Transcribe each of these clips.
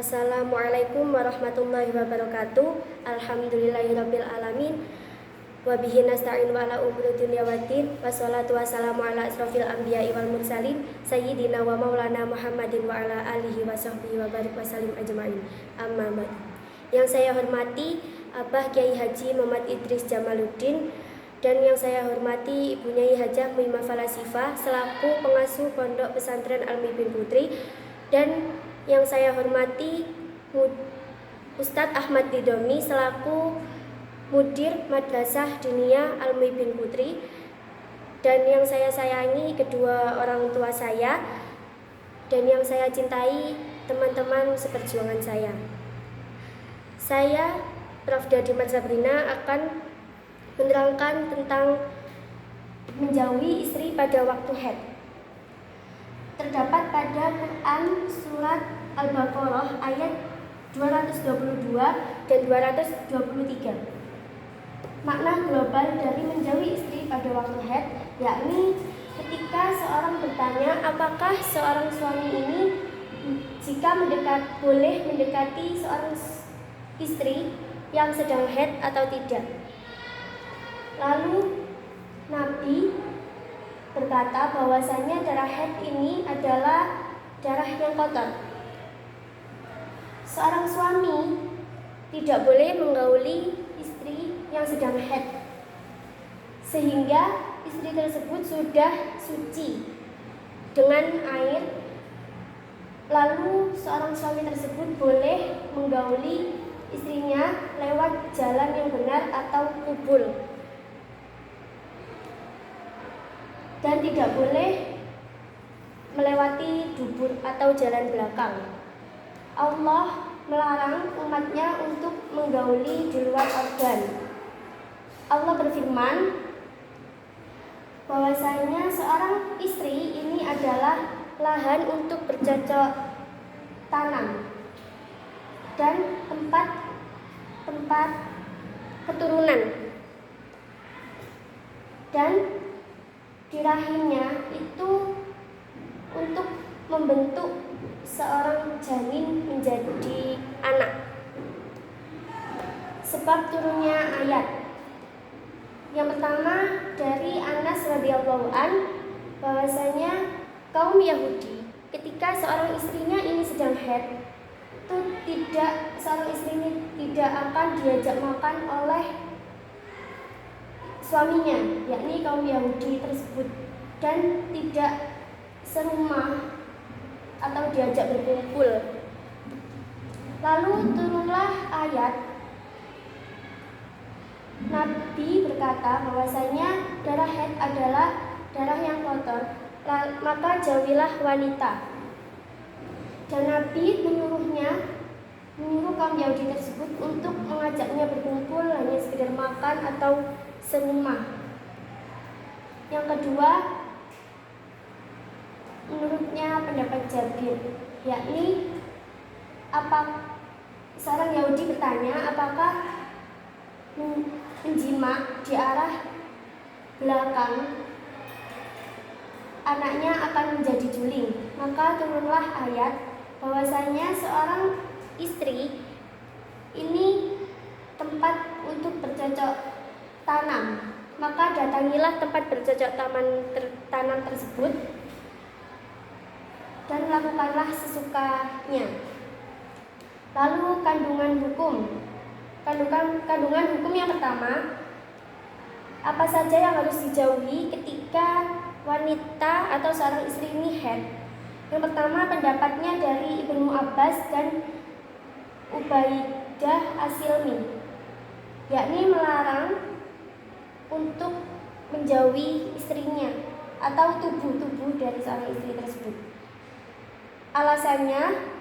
Assalamualaikum warahmatullahi wabarakatuh. Alhamdulillahirabbil alamin. Wa bihi nasta'in wa ala umuri dunya waddin. Wassalatu wassalamu ala asrofil anbiya'i wal mursalin sayyidina wa maulana Muhammadin wa ala alihi wa sahbihi wa barik wa salim ajma'in. Amma ba'd. Yang saya hormati Abah Kiai Haji Muhammad Idris Jamaluddin dan yang saya hormati Ibu Nyai Hajah Muimah Falasifah selaku pengasuh Pondok Pesantren Al-Mibin Putri, dan yang saya hormati Ustadz Ahmad Didomi selaku Mudir Madrasah Diniyah Al-Mibin Putri, dan yang saya sayangi kedua orang tua saya, dan yang saya cintai teman-teman seperjuangan saya. Saya, Prof. Dadi Marsabrina, akan menerangkan tentang menjauhi istri pada waktu haid. Terdapat pada Quran surat Al-Baqarah ayat 222 dan 223. Makna global dari menjauhi istri pada waktu haid, yakni ketika seorang bertanya apakah seorang suami ini jika boleh mendekati seorang istri yang sedang haid atau tidak. Lalu Nabi berkata bahwasanya darah haid ini adalah darah yang kotor. Seorang suami tidak boleh menggauli istri yang sedang haid sehingga istri tersebut sudah suci dengan air. Lalu seorang suami tersebut boleh menggauli istrinya lewat jalan yang benar atau kubul, dan tidak boleh melewati dubur atau jalan belakang. Allah melarang umatnya untuk menggauli di luar organ. Allah berfirman bahwasanya seorang istri ini adalah lahan untuk bercocok tanam dan tempat keturunan, dan di rahimnya itu untuk membentuk seorang janin menjadi anak. Sebab turunnya ayat yang pertama dari Anas radhiyallahu an, bahwasanya kaum Yahudi ketika seorang istrinya ini sedang haid, seorang istri ini tidak akan diajak makan oleh suaminya, yakni kaum Yahudi tersebut, dan tidak serumah atau diajak berkumpul. Lalu turunlah ayat, Nabi berkata bahwasanya darah haid adalah darah yang kotor, maka jauhilah wanita. Dan Nabi menyuruh kaum Yahudi tersebut untuk mengajaknya berkumpul hanya sekedar makan atau serumah. Yang kedua, menurutnya pendapat Jabir, yakni seorang Yahudi bertanya apakah menjima di arah belakang anaknya akan menjadi juling. Maka turunlah ayat bahwasanya seorang istri ini tempat untuk bercocok tanam, maka datangilah tempat bercocok tanam tersebut dan lakukanlah sesukanya. Lalu kandungan hukum yang pertama, apa saja yang harus dijauhi ketika wanita atau seorang istri ini haid. Yang pertama pendapatnya dari Ibnu Abbas dan Ubaidah As-Silmi, yakni melarang untuk menjauhi istrinya atau tubuh dari seorang istri tersebut. Alasannya,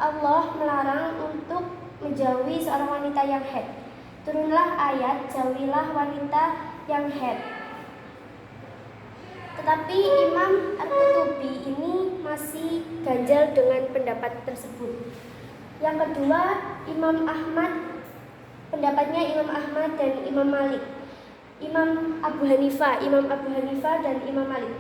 Allah melarang untuk menjauhi seorang wanita yang haid. Turunlah ayat, jauhilah wanita yang haid. Tetapi Imam At-Tutubi ini masih ganjal dengan pendapat tersebut. Yang kedua, pendapatnya Imam Ahmad dan Imam Malik. Imam Abu Hanifah dan Imam Malik,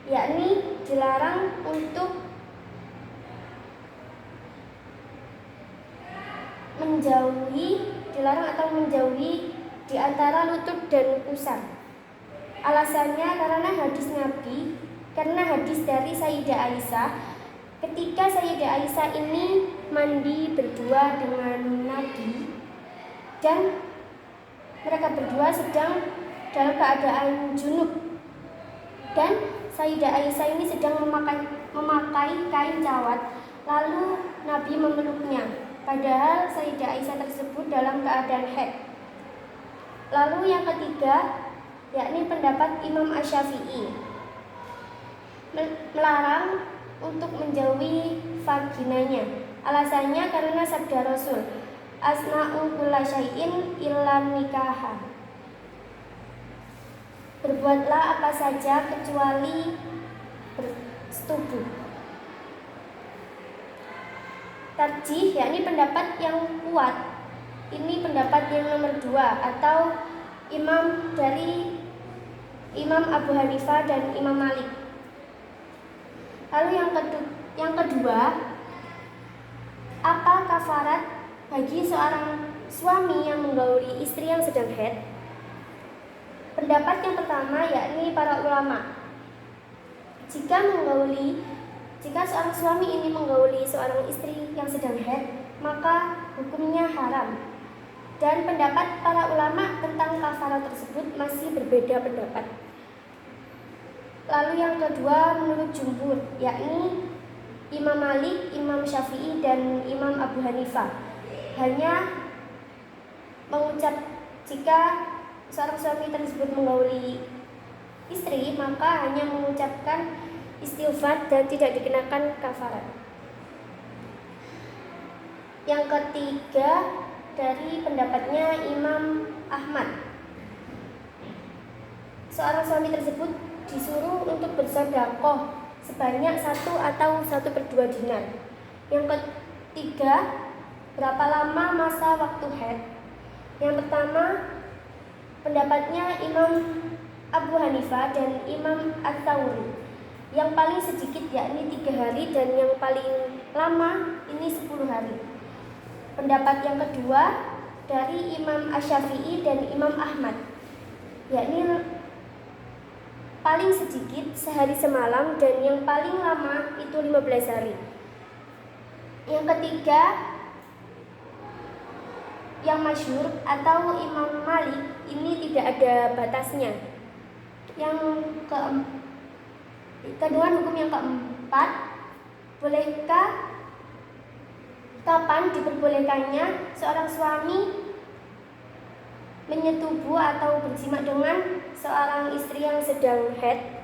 yakni dilarang untuk menjauhi di antara lutut dan pusar. Alasannya karena hadis dari Sayyidah Aisyah, ketika Sayyidah Aisyah ini mandi berdua dengan Nabi dan mereka berdua sedang dalam keadaan junub dan Sayyidah Aisyah ini sedang memakai kain cawat, lalu Nabi memeluknya, padahal Sayyidah Aisyah tersebut dalam keadaan haid. Lalu yang ketiga, yakni pendapat Imam Asy-Syafi'i, melarang untuk menjauhi vaginanya. Alasannya karena sabda Rasul, asna'u kulla syai'in illa nikaha, berbuatlah apa saja kecuali bersetubuh. Tarjih, yakni pendapat yang kuat. Ini pendapat yang nomor 2 atau dari Imam Abu Hanifah dan Imam Malik. Lalu yang kedua, apa kafarat bagi seorang suami yang menggauli istri yang sedang haid? Pendapat yang pertama yakni para ulama, jika seorang suami ini menggauli seorang istri yang sedang haid, maka hukumnya haram. Dan pendapat para ulama tentang kafarat tersebut masih berbeda pendapat. Lalu yang kedua menurut jumhur, yakni Imam Malik, Imam Syafi'i, dan Imam Abu Hanifah, hanya jika seorang suami tersebut menggauli istri, maka hanya mengucapkan istighfar dan tidak dikenakan kafarat. Yang ketiga dari pendapatnya Imam Ahmad, seorang suami tersebut disuruh untuk bersedekah sebanyak 1 atau 1/2 dinar. Yang ketiga, berapa lama masa waktu haid? Yang pertama, pendapatnya Imam Abu Hanifah dan Imam Ats-Tsauri, yang paling sedikit yakni 3 hari dan yang paling lama ini 10 hari. Pendapat yang kedua dari Imam Asy-Syafi'i dan Imam Ahmad, yakni paling sedikit sehari semalam dan yang paling lama itu 15 hari. Yang ketiga, yang masyhur atau Imam Malik, ini tidak ada batasnya. Kandungan hukum yang keempat, kapan diperbolehkannya seorang suami menyetubuh atau berjima dengan seorang istri yang sedang haid?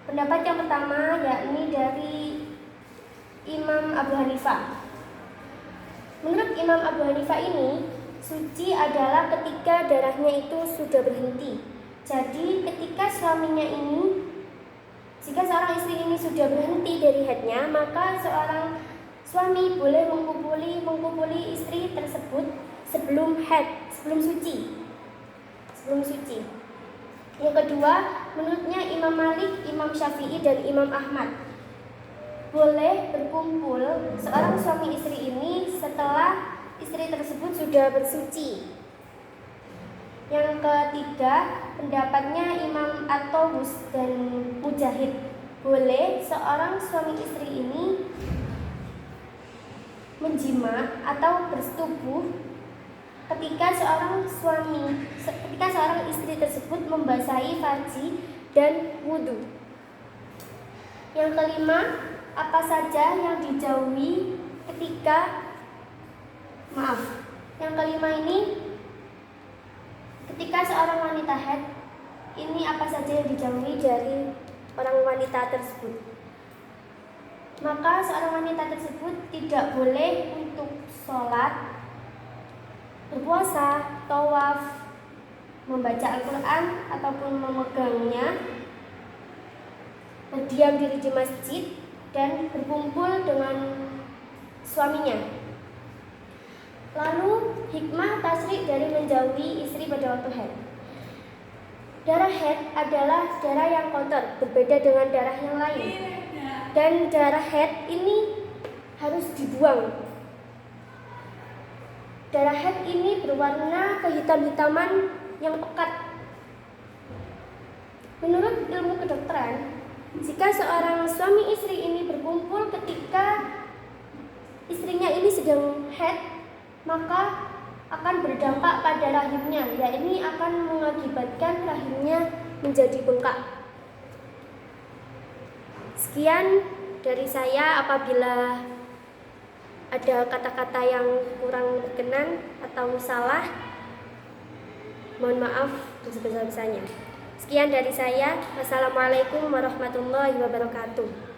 Pendapat yang pertama yakni dari Imam Abu Hanifah. Menurut Imam Abu Hanifah ini, suci adalah ketika darahnya itu sudah berhenti. Jadi jika seorang istri ini sudah berhenti dari haidnya, maka seorang suami boleh mengkupuli istri tersebut sebelum suci. Yang kedua, menurutnya Imam Malik, Imam Syafi'i, dan Imam Ahmad, boleh berkumpul seorang suami istri ini setelah istri tersebut sudah bersuci. Yang ketiga, pendapatnya Imam At-Tawus dan Mujahid, boleh seorang suami istri ini menjima atau bersetubuh ketika seorang istri tersebut membasahi farji dan wudu. Yang kelima, apa saja yang dijauhi Yang kelima ini, ketika seorang wanita haid, ini apa saja yang dijauhi dari orang wanita tersebut? Maka seorang wanita tersebut tidak boleh untuk sholat, berpuasa, tawaf, membaca Al-Quran ataupun memegangnya, berdiam diri di masjid, dan berkumpul dengan suaminya. Lalu hikmah tasyrik dari menjauhi istri pada waktu haid. Darah haid adalah darah yang kotor, berbeda dengan darah yang lain. Dan darah haid ini harus dibuang. Darah haid ini berwarna kehitam-hitaman yang pekat. Menurut ilmu kedokteran, jika seorang suami istri ini berkumpul ketika istrinya ini sedang haid, maka akan berdampak pada rahimnya, yakni akan mengakibatkan rahimnya menjadi bengkak. Sekian dari saya. Apabila ada kata-kata yang kurang berkenan atau salah, mohon maaf sebesar-besarnya. Sekian dari saya. Wassalamualaikum warahmatullahi wabarakatuh.